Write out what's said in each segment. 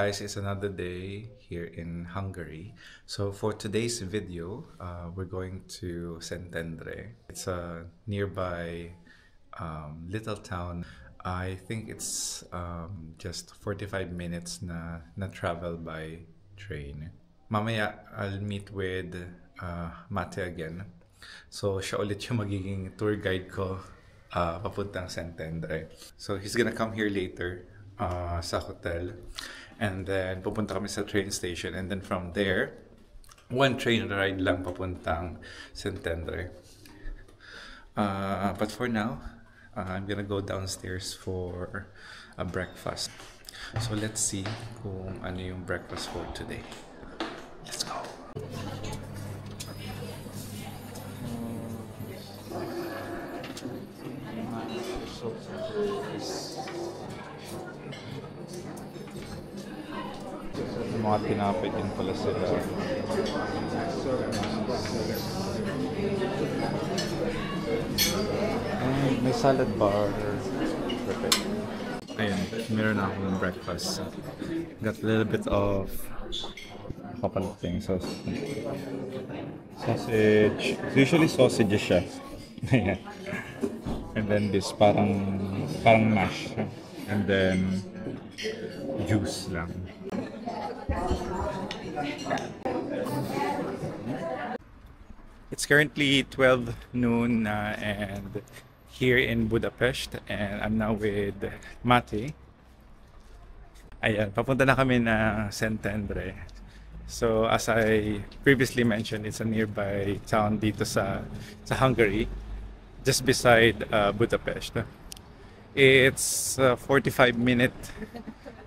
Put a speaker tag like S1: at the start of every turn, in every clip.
S1: guys, it's another day here in Hungary. So for today's video, we're going to Szentendre. It's a nearby little town. I think it's just 45 minutes na travel by train. Mamaya, I'll meet with Mate again. So siya ulit yung magiging tour guide ko papuntang Szentendre. So he's gonna come here later sa hotel. And then pupunta kami sa train station. And then from there, one train ride lang papuntang Szentendre. But for now, I'm gonna go downstairs for a breakfast. So let's see kung ano yung breakfast for today. Let's go! Mga tinapay din pala sila. And may salad bar. Perfect. Ayun, meron na akong breakfast. Got a little bit of couple of things. Sausage. Usually sausages siya. And then this parang mash. And then juice lang. It's currently 12 noon and here in Budapest, and I'm now with Mate. Ayan, papunta na kami na Szentendre. So as I previously mentioned, it's a nearby town dito sa Hungary, just beside Budapest. It's a 45-minute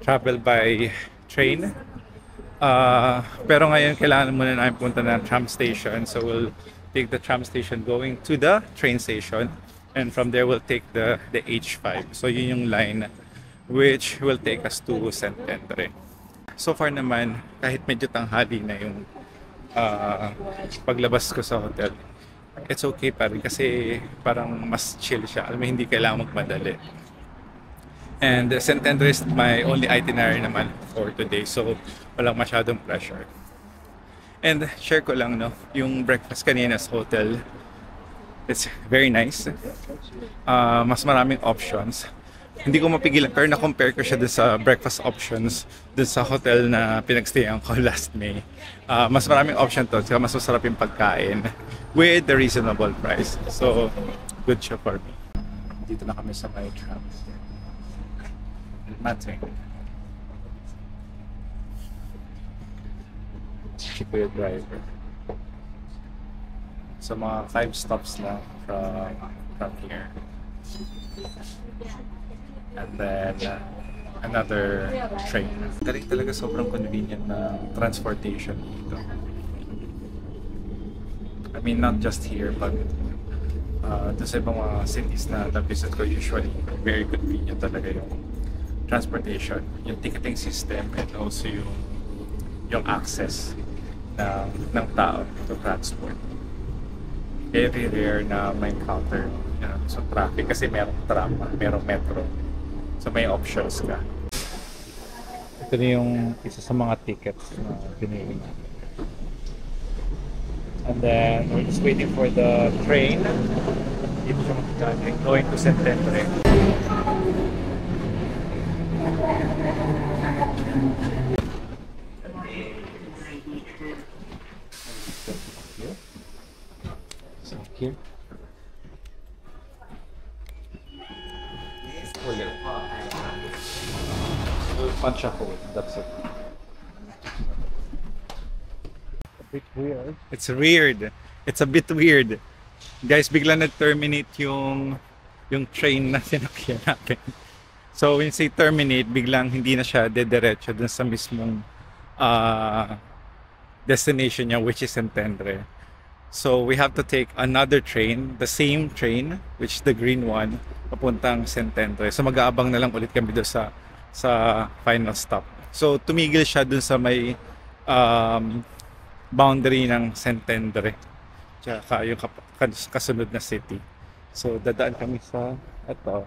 S1: travel by train. Pero ngayon kailangan muna namin punta ng tram station, so we'll take the tram station going to the train station, and from there we'll take the H5. So yun yung line which will take us to Szentendre. So far naman, kahit medyo tanghali na yung paglabas ko sa hotel, it's okay pa rin kasi parang mas chill siya. Alam mo, hindi kailangan magmadali. And Szentendre is my only itinerary naman for today, so walang masyadong pressure. And share ko lang, no, yung breakfast kanina sa hotel. It's very nice. Mas maraming options. Hindi ko mapigilan, pero na-compare ko siya dun sa breakfast options dun sa hotel na pinagstayan ko last May. Mas maraming option to, saka mas masarap yung pagkain with a reasonable price. So, good siya for me. Dito na kami sa my tram. Mate. Si Kuya driver. So mga 5 stops lang from here. And then another train. Galing talaga, sobrang convenient na transportation dito. I mean, not just here, but sa ibang mga cities na visit ko, usually very convenient talaga yung transportation, yung ticketing system, and also yung access ng tao to transport. Very rare na may encounter sa traffic kasi merong tram, merong metro. So may options ka. Ito na yung isa sa mga tickets na pinili namin. And then we're just waiting for the train. Dito siya magkakaling, going to Szentendre. So here. We'll punch a hole, that's it. A bit weird. It's weird. It's a bit weird. Guys, bigla nag-terminate yung train na sinakyan natin. So when you say terminate, biglang hindi na siya dediretso dun sa mismong destination niya, which is Szentendre. So we have to take another train, the same train, which is the green one, papuntang Szentendre. So mag-aabang na lang ulit kami doon sa final stop. So tumigil siya dun sa may boundary ng Szentendre, tsaka yung kasunod na city. So dadaan kami sa ito.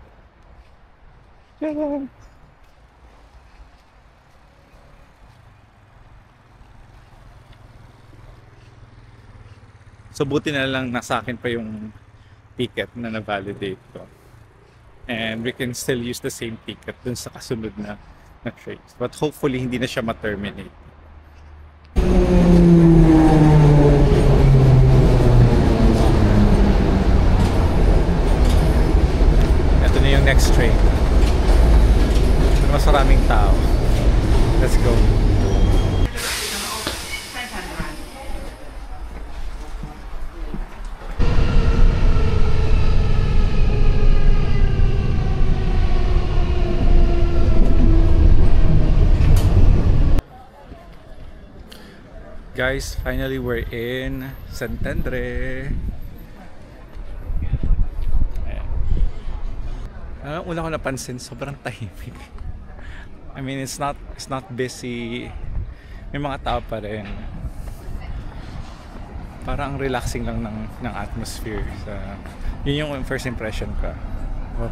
S1: So buti na lang nasa akin pa yung ticket na na-validate ko. And we can still use the same ticket dun sa kasunod na trains. But hopefully hindi na siya ma-terminate. Ito na yung next train. Mas maraming tao. Let's go. Guys, finally we're in Szentendre. Una ko napansin, sobrang tahimik. I mean, it's not busy. May mga tao pa rin. Parang relaxing lang ng atmosphere. Yun yung first impression ko.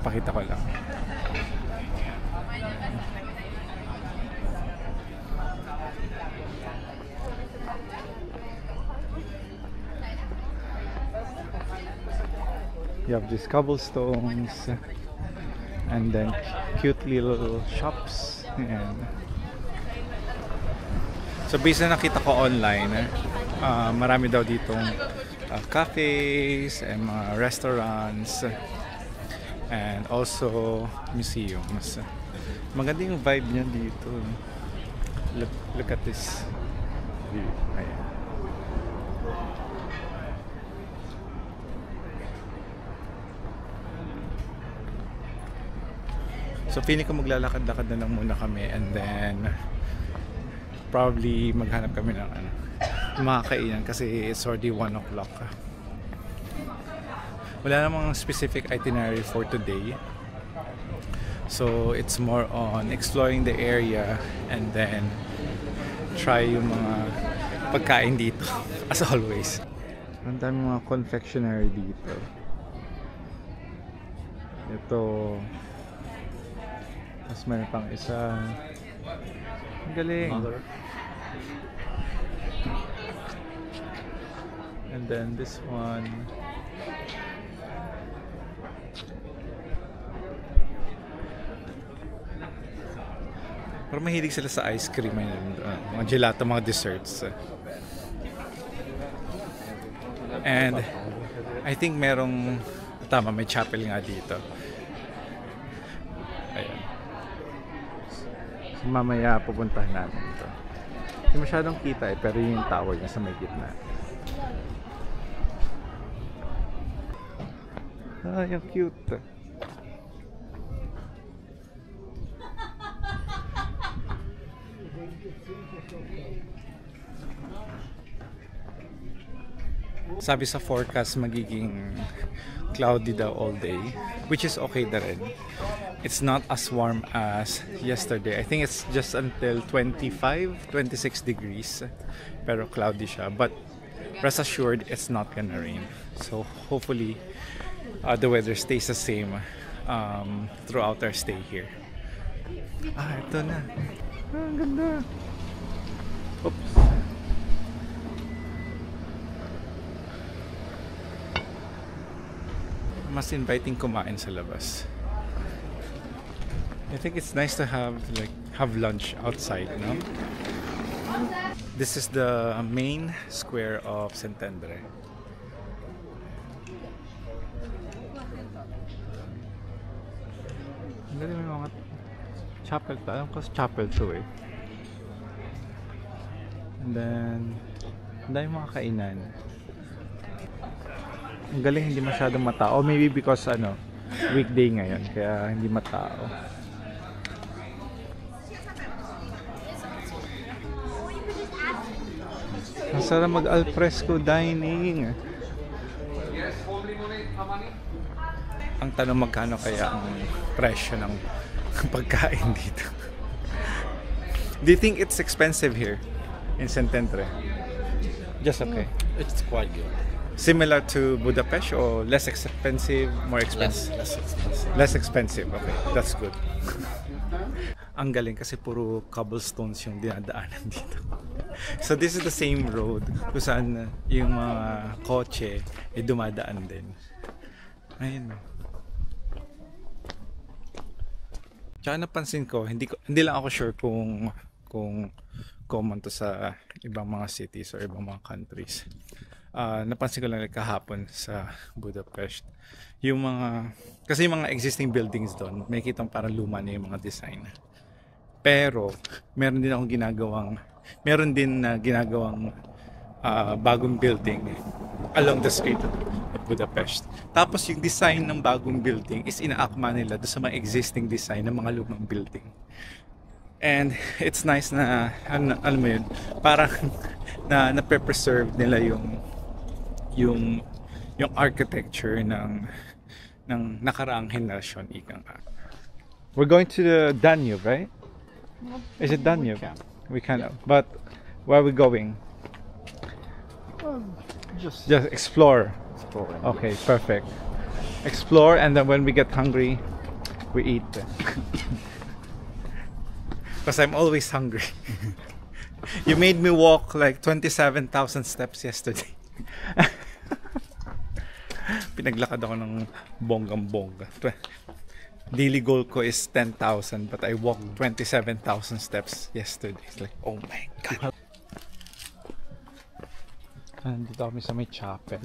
S1: Pakita ko lang. You have these cobblestones and then cute little shops. Ayan. So based na nakita ko online, marami daw ditong cafes and mga restaurants and also museums. Maganda yung vibe niya dito. Look at this view. Ayan. So feeling ko maglalakad-lakad na lang muna kami and then probably maghanap kami ng mga kainan kasi it's already 1 o'clock. Wala namang specific itinerary for today. So it's more on exploring the area and then try yung mga pagkain dito as always. Ang dami mga confectionery dito. Ito. Tapos may pang isa. Ang galing. And then this one. Pero mahilig sila sa ice cream. Mga gelato, mga desserts. And I think merong, tama, may chapel nga dito. Ayan. Mamaya pupuntahan natin ito. Hindi masyadong kita pero yung tower niya sa may gitna. Yung cute. Sabi sa forecast magiging cloudy daw all day, which is okay na rin. It's not as warm as yesterday. I think it's just until 25, 26 degrees. Pero cloudy siya. But rest assured, it's not gonna rain. So hopefully, the weather stays the same throughout our stay here. Ito na. Ang ganda. Oops. Mas inviting kumain sa labas. I think it's nice to have lunch outside, no? This is the main square of Szentendre. Ang galing may mga chapel pa. Alam ko chapel to eh. And then ang dami mga kainan. Ang galing, hindi masyadong matao. Maybe because weekday ngayon kaya hindi matao. Ang sarap mag-alfresco dining. Ang tanong, magkano kaya ang presyo ng pagkain dito? Do you think it's expensive here in Szentendre? Just okay.
S2: It's quite good.
S1: Similar to Budapest or less expensive, more expensive?
S2: Less expensive.
S1: Less expensive, okay. That's good. Ang galing kasi puro cobblestones yung dinadaanan dito. So this is the same road kung saan yung mga kotse dumadaan din. Ayun. Tsaka napansin ko, hindi lang ako sure kung common to sa ibang mga cities or ibang mga countries. Napansin ko lang kahapon sa Budapest. Kasi yung mga existing buildings doon, may kitang parang luma na yung mga design. Pero, meron din na ginagawang bagong building along the street of Budapest. Tapos yung design ng bagong building is inaakma nila doon sa mga existing design ng mga lumang building. And it's nice na, alam mo yun, parang na-preserve nila yung architecture ng nakaraang henerasyon, ika nga. We're going to the Danube, right? Is it Danube? We can. But where are we going?
S2: Just
S1: explore.
S2: exploring.
S1: Okay, perfect. Explore, and then when we get hungry, we eat. Because I'm always hungry. You made me walk like 27,000 steps yesterday. Pinaglakad ako ng bonggang-bongga. Daily goal ko is 10,000, but I walked 27,000 steps yesterday. It's like, oh my God. Nandito kami sa may chapel.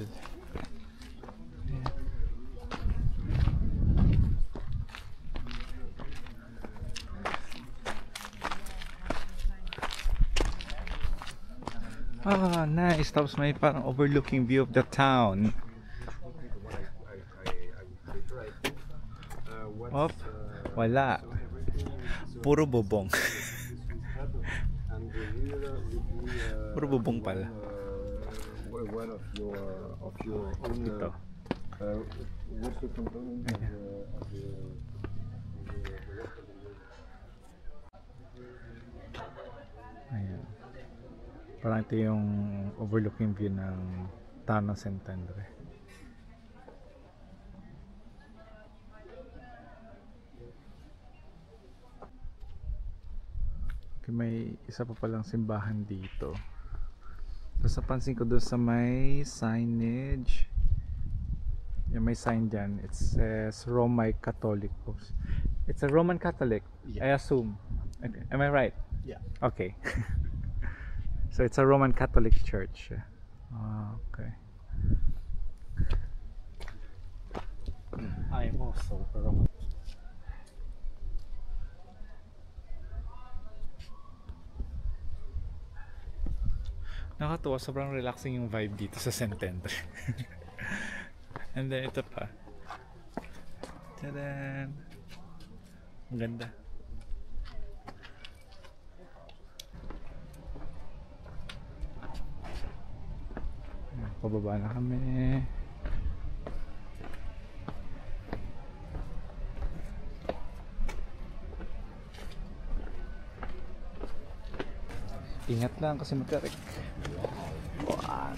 S1: Nice. Tapos may parang overlooking view of the town. Op, wala. Puro bubong. Puro bubong pala.
S2: One of your own.
S1: Ito.
S2: What's the component of the
S1: Ayan. Parang ito yung overlooking view ng town ng Szentendre. Okay, may isa pa palang simbahan dito. Tapos napansin ko doon sa may signage. Yung may sign dyan. It says Romae Catholicos. It's a Roman Catholic,
S2: Yeah.
S1: I assume. Okay. Am I right?
S2: Yeah.
S1: Okay. So it's a Roman Catholic church. Okay.
S2: I'm also a Roman.
S1: Nakatuwa, sobrang relaxing yung vibe dito sa Szentendre. And then ito pa. Tadaan! Ang ganda. Pababa na kami. Ingat lang kasi magkarik. What?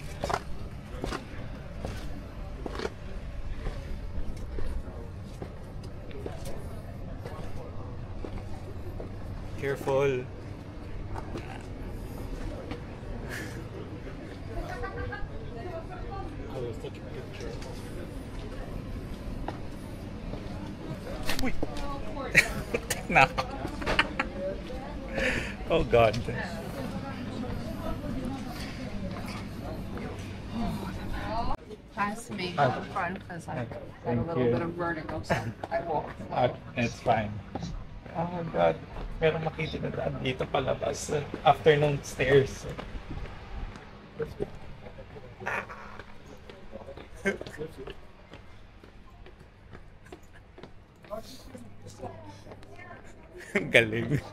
S1: Careful.
S2: I will take a picture.
S1: Uy! Na. Oh God.
S3: Pass me
S1: Hi.
S3: up front because I got a
S1: Thank
S3: little
S1: you.
S3: bit of vertigo. So I walk.
S1: It's fine. Oh God. Meron makita na daan dito palabas. After nung stairs. Galing.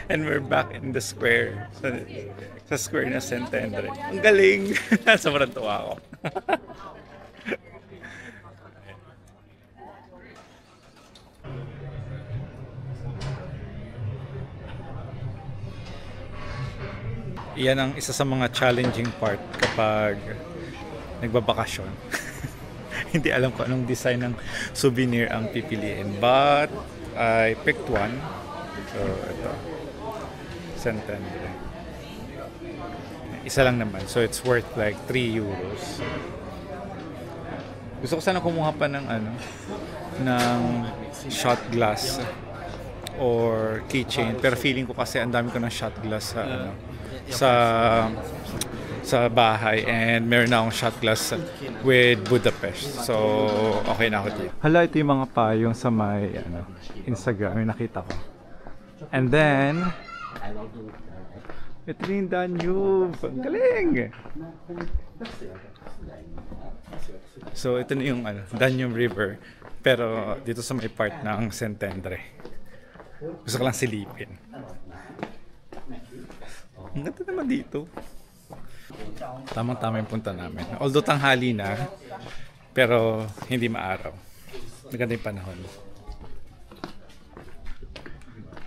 S1: And we're back in the square. Sa square na Szentendre. Ang galing! Sobrang tuwa ako. Iyan ang isa sa mga challenging part kapag nagbabakasyon. Hindi alam ko anong design ng souvenir ang pipiliin. But I picked one. So ito. Szentendre. isa lang naman. So it's worth like 3 euros. Gusto ko sana kumuha pa ng ng shot glass or keychain, pero feeling ko kasi ang dami ko ng shot glass sa bahay, and meron na akong shot glass with Budapest. So okay na ako dito. Hala, ito yung mga payong sa may Instagram yung nakita ko. And then ito yung Danube. Ang galing! So ito na yung Danube River, pero dito sa may part ng Szentendre. Gusto ko lang silipin. Ang ganda naman dito. Tamang-tama yung punta namin. Although tanghali na, pero hindi maaraw. Maganda yung panahon.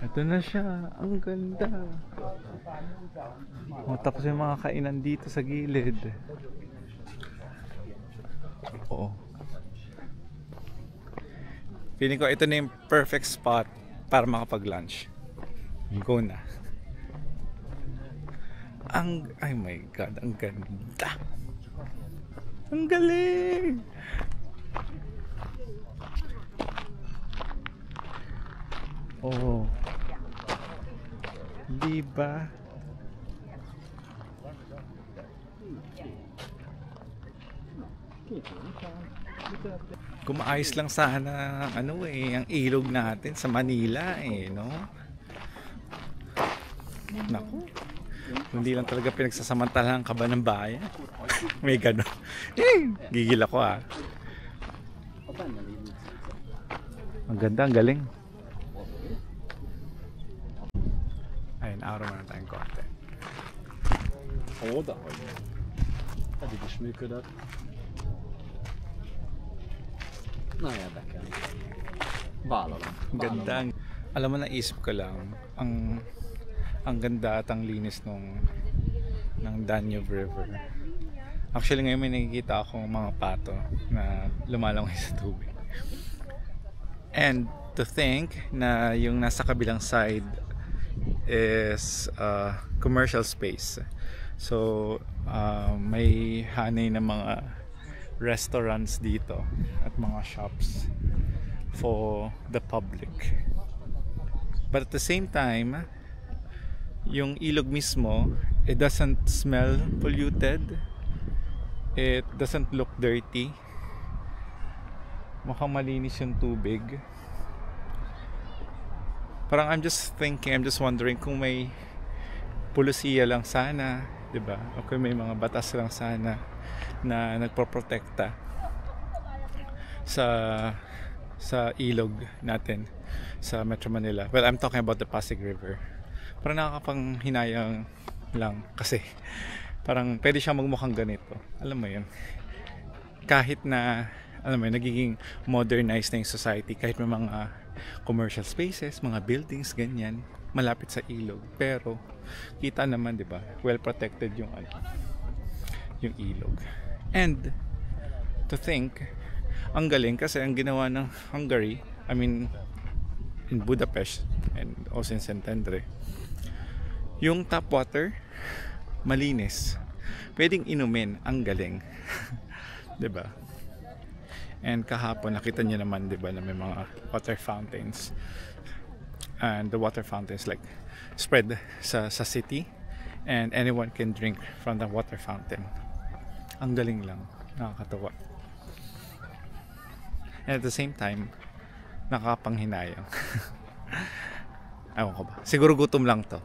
S1: Ito na siya. Ang ganda. Tapos yung mga kainan dito sa gilid. Oo. Feeling ko ito na yung perfect spot para makapag-lunch. Go na. Oh my God, ang ganda. Ang galing. Oh. Diba? Kung maayos lang sana ang ilog natin sa Manila no? Naku. Hindi lang talaga pinagsasamantalahan ka ba ng bayan? May gano'n. Gigil ako Ang ganda, ang galing. Ayun, araw na tayong konti.
S2: Där har vi. Ja, det är smycke där. Nej, jag backar. Bala lang.
S1: Ganda. Alam mo, naisip ko lang, ang ganda at ang linis ng Danube River. Actually ngayon may nakikita akong mga pato na lumalangoy sa tubig. And to think na yung nasa kabilang side is commercial space. So may hanay na mga restaurants dito at mga shops for the public. But at the same time, yung ilog mismo, it doesn't smell polluted. It doesn't look dirty. Mukhang malinis yung tubig. Parang I'm just wondering kung may pulisiya lang sana, 'di ba? O kung may mga batas lang sana na nagpoprotekta sa ilog natin sa Metro Manila. Well, I'm talking about the Pasig River. Parang nakakapanghinayang lang kasi parang pwede siyang magmukhang ganito. Alam mo yun, kahit na nagiging modernized na yung society, kahit may mga commercial spaces, mga buildings, ganyan malapit sa ilog, pero kita naman, di ba, well protected yung ilog. And to think, ang galing kasi ang ginawa ng Hungary, in Budapest and also in Szentendre, yung tap water malinis, pwedeng inumin, ang galing. 'Di ba? And kahapon nakita niyo naman, 'di ba, na may mga water fountains, and the water fountains like spread sa city, and anyone can drink from the water fountain. Ang galing lang, nakakatawa. And at the same time, nakakapanghinayang. Ewan ko ba, siguro gutom lang to.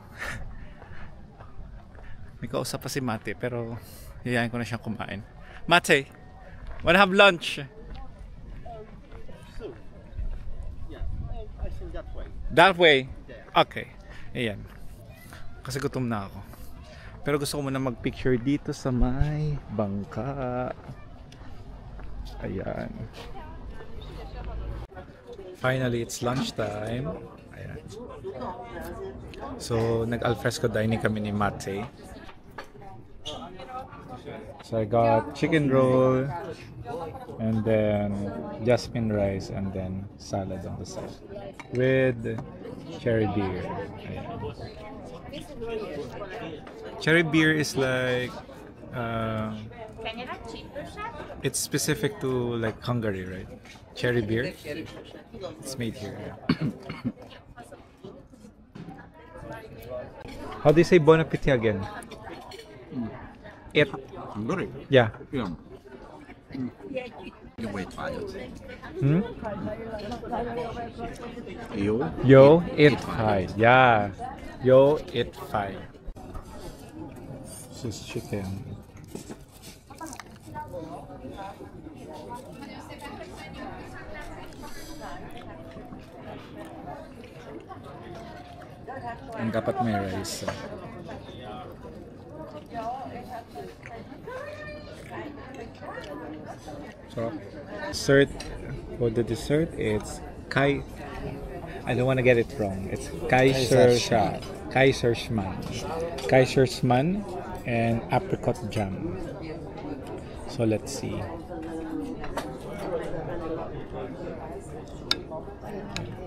S1: May kausap pa si Mate, pero hiyain ko na siyang kumain. Mate, wanna have lunch?
S2: I think that way.
S1: That way? Okay. Ayan. Kasi gutom na ako. Pero gusto ko muna mag-picture dito sa may bangka. Ayan. Finally, it's lunchtime. Ayan. So, nag-alfresco dining kami ni Mate. So I got chicken roll, and then jasmine rice, and then salad on the side with cherry beer. Ayan. Cherry beer is like
S4: Kanya cheaper siya.
S1: it's specific to like Hungary, right? Cherry beer. It's made here. Yeah. How do you say Bon Appetit again? It.
S2: Hungary?
S1: Yeah.
S2: Yeah. You wait files.
S1: Hmm?
S2: Jo.
S1: Yo, it fine. Yeah. Yo, it fine. This is chicken. Ang dapat may rice. So, dessert, for the dessert, it's Kai. I don't want to get it wrong. It's Kaiserschmarrn. Kaiserschmarrn and apricot jam. So let's see.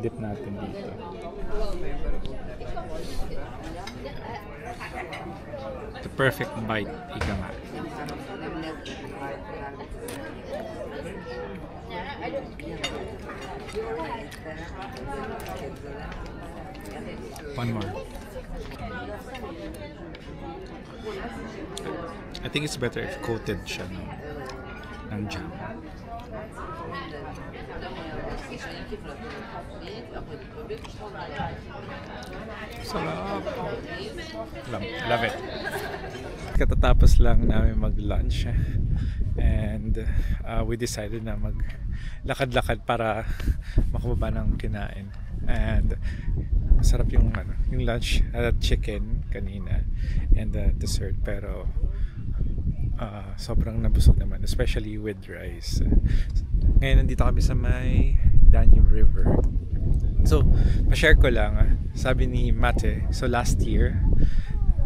S1: Dip natin dito. The perfect bite, ika nga. One more. I think it's better if coated siya ng jam. Sarap. Love it. Katatapos lang namin mag-lunch and we decided na mag-lakad-lakad para makababa ng kinain. And masarap yung lunch, chicken kanina and dessert, pero sobrang nabusog naman, especially with rice. Ngayon nandito kami sa may Danube River. So, pa-share ko lang, sabi ni Mate, so last year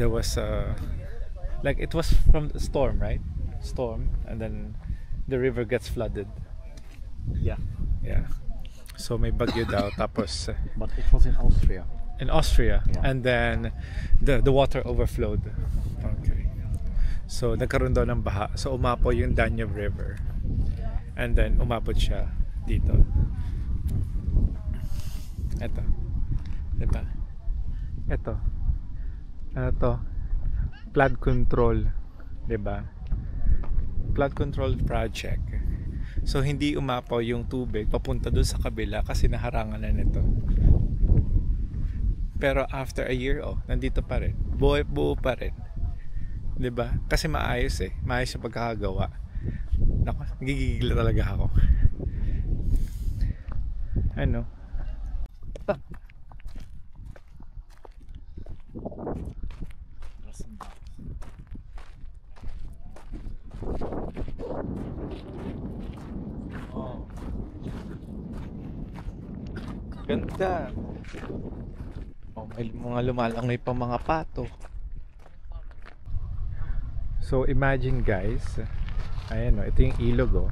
S1: there was like it was from the storm, right? Storm, and then the river gets flooded.
S2: Yeah.
S1: Yeah. So may bagyo daw, tapos
S2: But it was in Austria.
S1: in Austria,
S2: Yeah.
S1: and then the water overflowed. Okay. So nagkaroon daw ng baha. So umapo yung Danube River. And then umabot siya dito. Ito. Diba? Ito. Ano to? Flood control. Diba? Flood control project. So hindi umapaw yung tubig papunta doon sa kabila kasi naharangan na nito. Pero after a year, nandito pa rin. Buo pa rin. 'Di ba? Kasi maayos Maayos yung pagkakagawa. Nako, nagigigil talaga ako. Ano? Ganda. May mga lumalangoy pa mga pato. So imagine guys, ayan ito yung ilog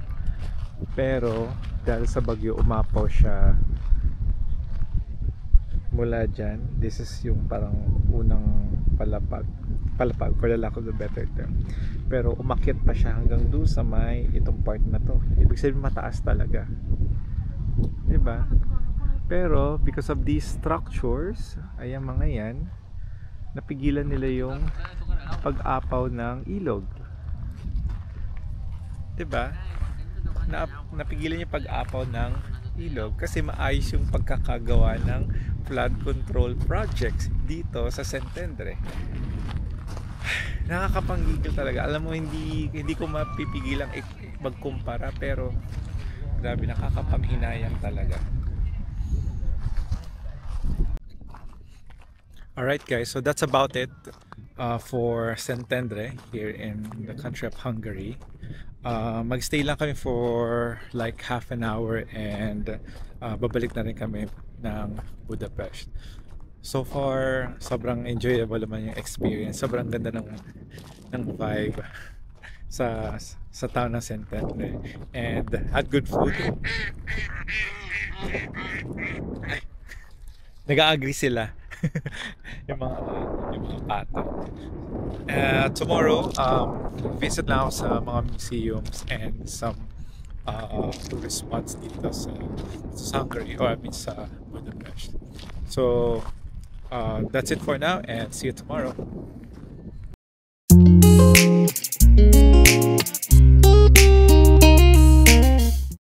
S1: pero dahil sa bagyo umapaw siya mula dyan. This is yung parang unang palapag for the lack of the better term, pero umakyat pa siya hanggang doon sa may itong part na to. Ibig sabihin mataas talaga, diba? Pero because of these structures, ayan mga yan, napigilan nila yung pag-apaw ng ilog, diba? Napigilan yung pag-apaw ng ilog kasi maayos yung pagkakagawa ng flood control projects dito sa Szentendre. Nakakapanggigil talaga. Alam mo, hindi ko mapipigilang magkumpara, pero grabe, nakakapanghinayang talaga. Alright guys, so that's about it for Szentendre here in the country of Hungary. Magstay lang kami for like half an hour and babalik na rin kami ng Budapest. So far, sobrang enjoyable naman yung experience. Sobrang ganda ng vibe sa town ng Szentendre, and had good food. Nag-a-agree sila. yung mga pato. Tomorrow, visit lang ako sa mga museums and some tourist spots dito sa Hungary, or I mean sa Budapest. So, that's it for now and see you tomorrow.